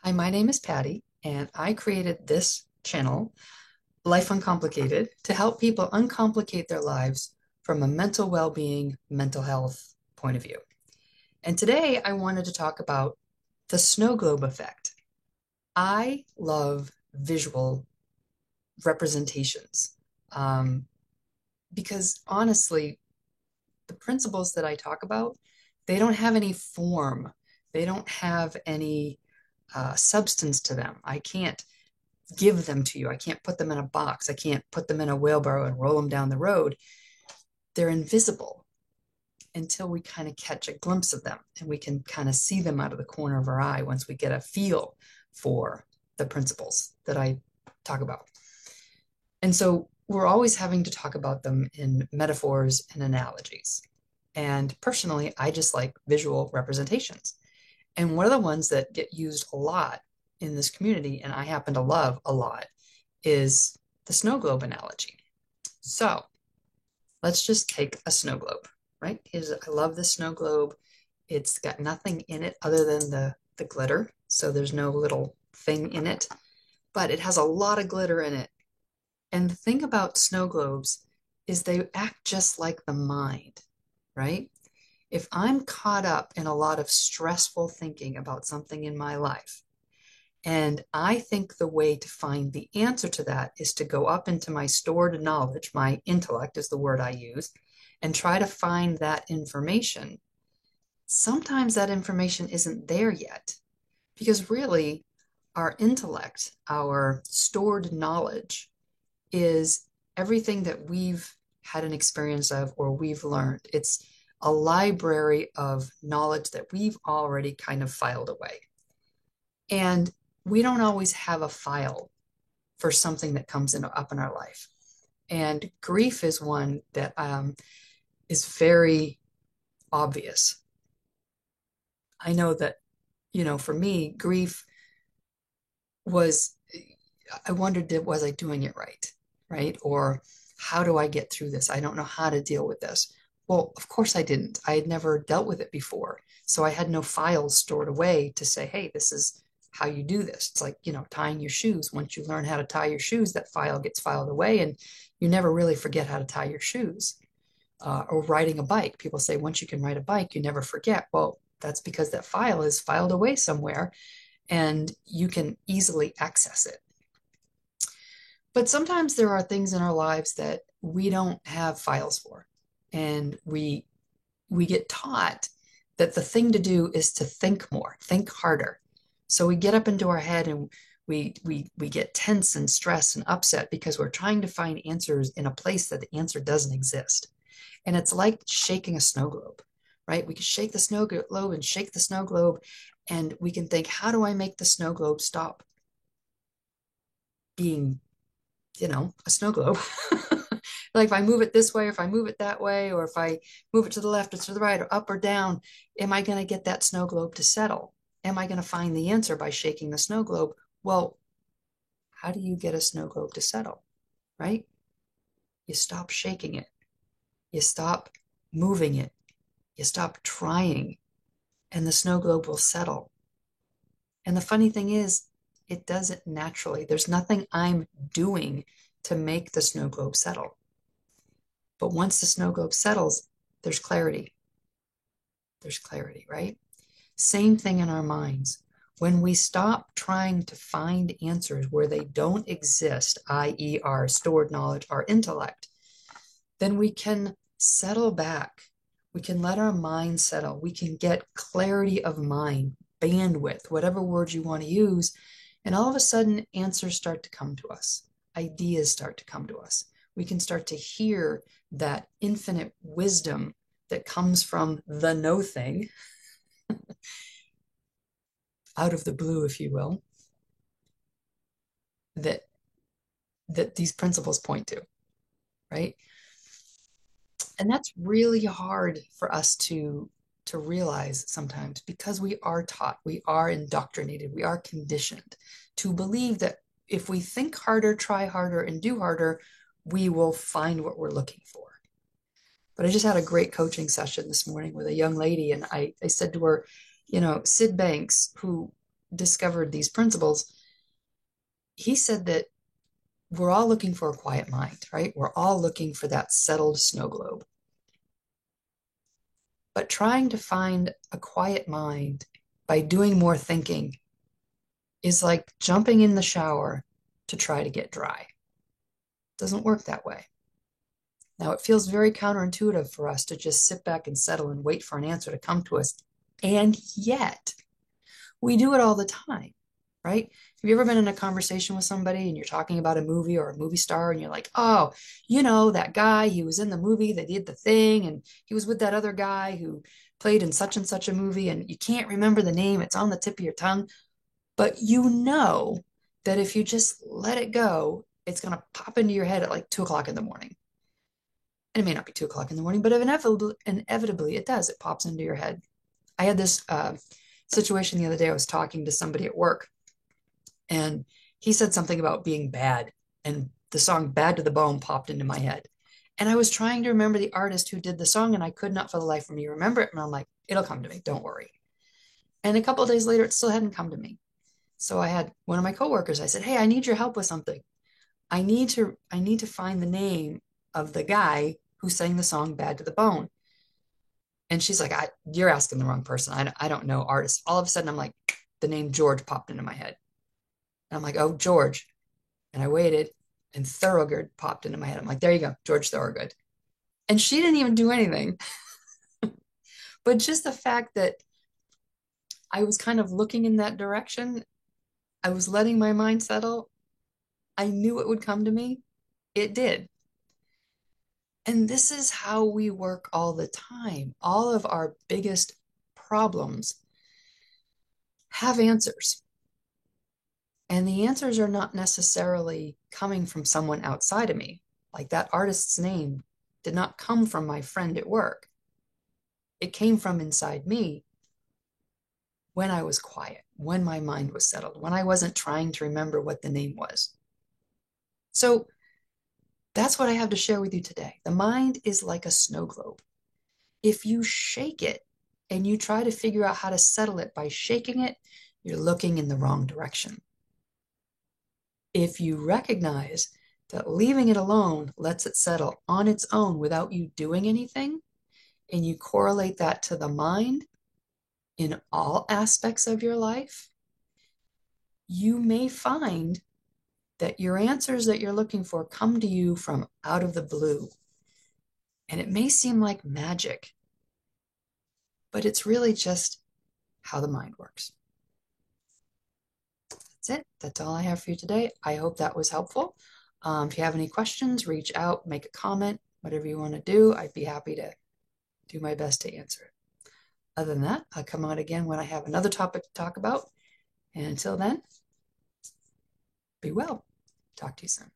Hi, my name is Patty, and I created this channel, Life Uncomplicated, to help people uncomplicate their lives from a mental well-being, mental health point of view. And today I wanted to talk about the snow globe effect. I love visual representations um, because honestly, the principles that I talk about, they don't have any form. They don't have any substance to them. I can't give them to you. I can't put them in a box. I can't put them in a wheelbarrow and roll them down the road. They're invisible until we kind of catch a glimpse of them and we can kind of see them out of the corner of our eye once we get a feel for the principles that I talk about. And so we're always having to talk about them in metaphors and analogies. And personally, I just like visual representations. And one of the ones that get used a lot in this community, and I happen to love a lot, is the snow globe analogy. So let's just take a snow globe, right? I love the snow globe. It's got nothing in it other than the glitter. So there's no little thing in it, but it has a lot of glitter in it. And the thing about snow globes is they act just like the mind, right? If I'm caught up in a lot of stressful thinking about something in my life, and I think the way to find the answer to that is to go up into my stored knowledge, my intellect is the word I use, and try to find that information. Sometimes that information isn't there yet because really our intellect, our stored knowledge, is everything that we've had an experience of or we've learned. It's a library of knowledge that we've already kind of filed away. And we don't always have a file for something that comes up in our life. And grief is one that is very obvious. I know that, for me, grief was, I wondered, was I doing it right? Right? Or how do I get through this? I don't know how to deal with this. Well, of course I didn't. I had never dealt with it before. So I had no files stored away to say, hey, this is how you do this. It's like, tying your shoes. Once you learn how to tie your shoes, that file gets filed away and you never really forget how to tie your shoes. Or riding a bike. People say once you can ride a bike, you never forget. Well, that's because that file is filed away somewhere and you can easily access it. But sometimes there are things in our lives that we don't have files for. And we get taught that the thing to do is to think more, think harder. So we get up into our head and we get tense and stressed and upset because we're trying to find answers in a place that the answer doesn't exist. And it's like shaking a snow globe, right? We can shake the snow globe and shake the snow globe, and we can think, how do I make the snow globe stop being, a snow globe? Like if I move it this way, or if I move it that way, or if I move it to the left or to the right, or up or down, am I going to get that snow globe to settle? Am I going to find the answer by shaking the snow globe? Well, how do you get a snow globe to settle, right? You stop shaking it. You stop moving it. You stop trying, and the snow globe will settle. And the funny thing is, it does it naturally. There's nothing I'm doing to make the snow globe settle. But once the snow globe settles, there's clarity. There's clarity, right? Same thing in our minds. When we stop trying to find answers where they don't exist, i.e., our stored knowledge, our intellect, then we can settle back. We can let our mind settle. We can get clarity of mind, bandwidth, whatever words you want to use. And all of a sudden, answers start to come to us, ideas start to come to us. We can start to hear that infinite wisdom that comes from the no thing out of the blue, if you will, that these principles point to, right? And that's really hard for us to realize sometimes because we are taught, we are indoctrinated, we are conditioned to believe that if we think harder, try harder, and do harder, we will find what we're looking for. But I just had a great coaching session this morning with a young lady, and I said to her, Sid Banks, who discovered these principles, he said that we're all looking for a quiet mind, right? We're all looking for that settled snow globe. But trying to find a quiet mind by doing more thinking is like jumping in the shower to try to get dry. It doesn't work that way. Now, it feels very counterintuitive for us to just sit back and settle and wait for an answer to come to us. And yet, we do it all the time, right? Have you ever been in a conversation with somebody and you're talking about a movie or a movie star and you're like, oh, you know, that guy, he was in the movie, they did the thing, and he was with that other guy who played in such and such a movie, and you can't remember the name, it's on the tip of your tongue, but you know that if you just let it go, it's going to pop into your head at like 2 o'clock in the morning. And it may not be 2 o'clock in the morning, but inevitably it does. It pops into your head. I had this situation the other day. I was talking to somebody at work, and he said something about being bad, and the song Bad to the Bone popped into my head. And I was trying to remember the artist who did the song, and I could not for the life of me remember it. And I'm like, it'll come to me, don't worry. And a couple of days later, it still hadn't come to me. So I had one of my coworkers, I said, hey, I need your help with something. I need to find the name of the guy who sang the song Bad to the Bone. And she's like, you're asking the wrong person. I don't know artists. All of a sudden, I'm like, the name George popped into my head. And I'm like, oh, George. And I waited, and Thorogood popped into my head. I'm like, there you go, George Thorogood. And she didn't even do anything. But just the fact that I was kind of looking in that direction, I was letting my mind settle. I knew it would come to me. It did. And this is how we work all the time. All of our biggest problems have answers. And the answers are not necessarily coming from someone outside of me. Like that artist's name did not come from my friend at work. It came from inside me when I was quiet, when my mind was settled, when I wasn't trying to remember what the name was. So that's what I have to share with you today. The mind is like a snow globe. If you shake it and you try to figure out how to settle it by shaking it, you're looking in the wrong direction. If you recognize that leaving it alone lets it settle on its own without you doing anything, and you correlate that to the mind in all aspects of your life, you may find that your answers that you're looking for come to you from out of the blue. And it may seem like magic, but it's really just how the mind works. That's it. That's all I have for you today. I hope that was helpful. If you have any questions, reach out, make a comment, whatever you want to do. I'd be happy to do my best to answer it. Other than that, I'll come out again when I have another topic to talk about. And until then, be well. Talk to you soon.